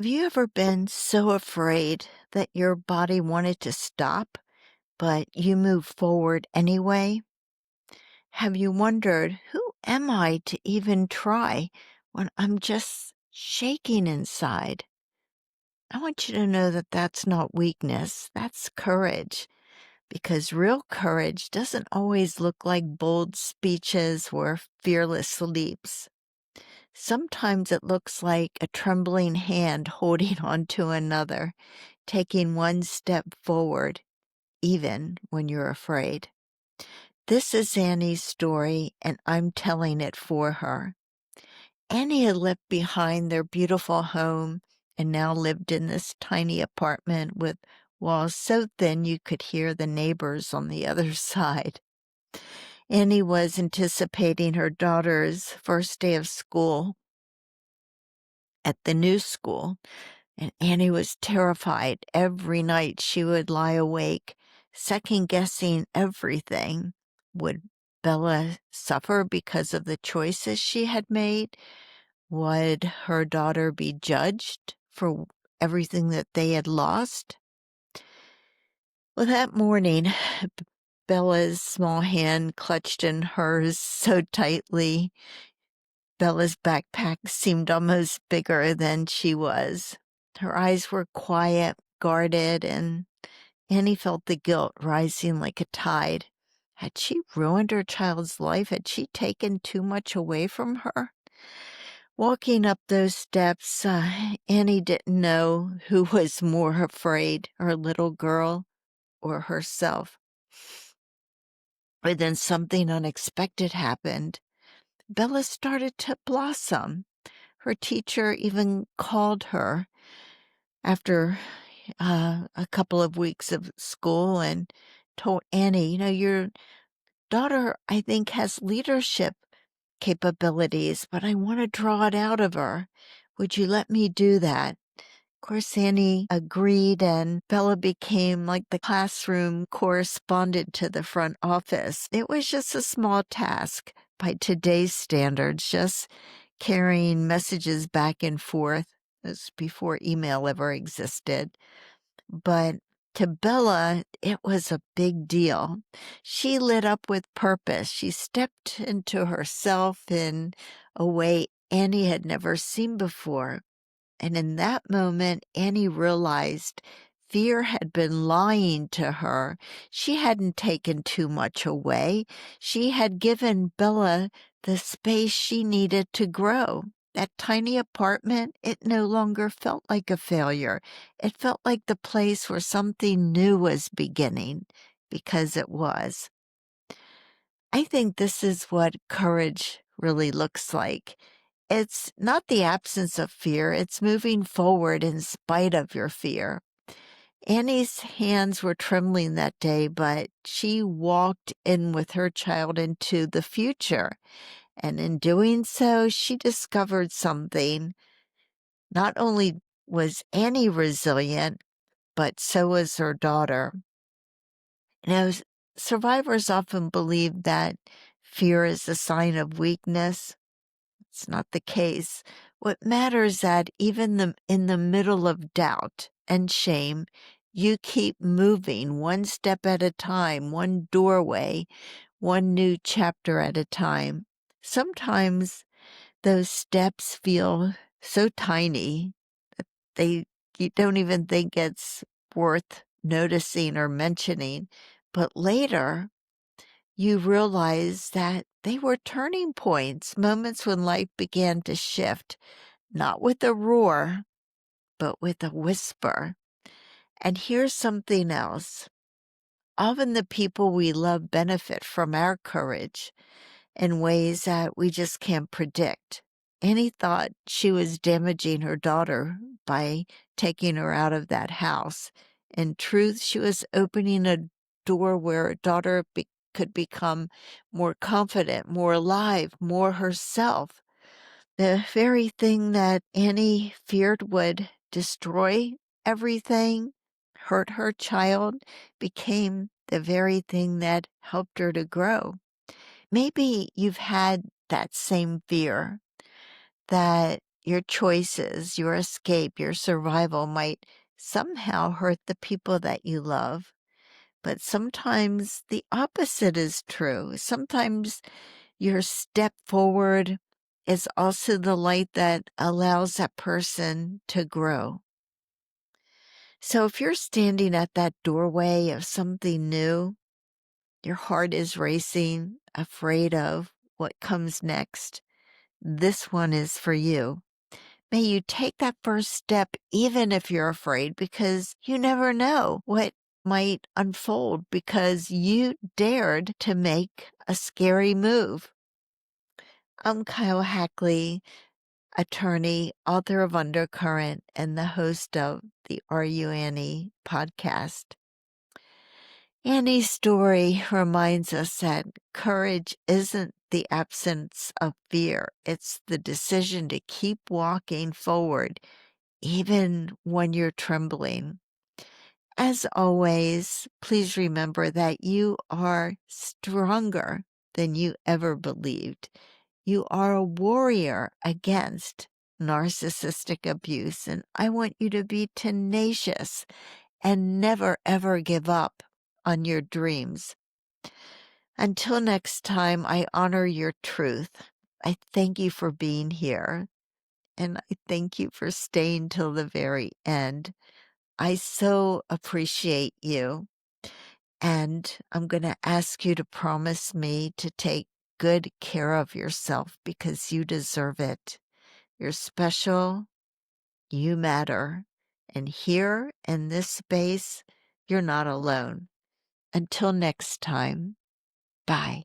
Have you ever been so afraid that your body wanted to stop, but you moved forward anyway? Have you wondered, who am I to even try when I'm just shaking inside? I want you to know that that's not weakness, that's courage, because real courage doesn't always look like bold speeches or fearless leaps. Sometimes it looks like a trembling hand holding onto another, taking one step forward, even when you're afraid. This is Annie's story, and I'm telling it for her. Annie had left behind their beautiful home and now lived in this tiny apartment with walls so thin you could hear the neighbors on the other side. Annie was anticipating her daughter's first day of school at the new school, and Annie was terrified. Every night she would lie awake, second guessing everything. Would Bella suffer because of the choices she had made? Would her daughter be judged for everything that they had lost? Well, that morning, Bella's small hand clutched in hers so tightly, Bella's backpack seemed almost bigger than she was. Her eyes were quiet, guarded, and Annie felt the guilt rising like a tide. Had she ruined her child's life? Had she taken too much away from her? Walking up those steps, Annie didn't know who was more afraid, her little girl or herself. But then something unexpected happened. Bella started to blossom. Her teacher even called her after a couple of weeks of school and told Annie, your daughter, I think, has leadership capabilities, but I want to draw it out of her. Would you let me do that? Of course, Annie agreed, and Bella became like the classroom correspondent to the front office. It was just a small task by today's standards, just carrying messages back and forth. This was before email ever existed. But to Bella, it was a big deal. She lit up with purpose. She stepped into herself in a way Annie had never seen before. And in that moment, Annie realized fear had been lying to her. She hadn't taken too much away. She had given Bella the space she needed to grow. That tiny apartment, it no longer felt like a failure. It felt like the place where something new was beginning, because it was. I think this is what courage really looks like. It's not the absence of fear, it's moving forward in spite of your fear. Annie's hands were trembling that day, but she walked in with her child into the future. And in doing so, she discovered something. Not only was Annie resilient, but so was her daughter. Survivors often believe that fear is a sign of weakness. It's not the case. What matters is that even in the middle of doubt and shame, you keep moving one step at a time, one doorway, one new chapter at a time. Sometimes those steps feel so tiny that you don't even think it's worth noticing or mentioning. But later, you realize that they were turning points, moments when life began to shift, not with a roar, but with a whisper. And here's something else. Often the people we love benefit from our courage in ways that we just can't predict. Annie thought she was damaging her daughter by taking her out of that house. In truth, she was opening a door where her daughter could become more confident, more alive, more herself. The very thing that Annie feared would destroy everything, hurt her child, became the very thing that helped her to grow. Maybe you've had that same fear that your choices, your escape, your survival might somehow hurt the people that you love. But sometimes the opposite is true. Sometimes your step forward is also the light that allows that person to grow. So if you're standing at that doorway of something new, your heart is racing, afraid of what comes next, this one is for you. May you take that first step, even if you're afraid, because you never know what might unfold because you dared to make a scary move. I'm Kyle Hackley, attorney, author of Undercurrent, and the host of the Are You Annie podcast. Annie's story reminds us that courage isn't the absence of fear, it's the decision to keep walking forward even when you're trembling. As always, please remember that you are stronger than you ever believed. You are a warrior against narcissistic abuse, and I want you to be tenacious and never ever give up on your dreams. Until next time, I honor your truth. I thank you for being here, and I thank you for staying till the very end. I so appreciate you. And I'm going to ask you to promise me to take good care of yourself because you deserve it. You're special. You matter. And here in this space, you're not alone. Until next time, bye.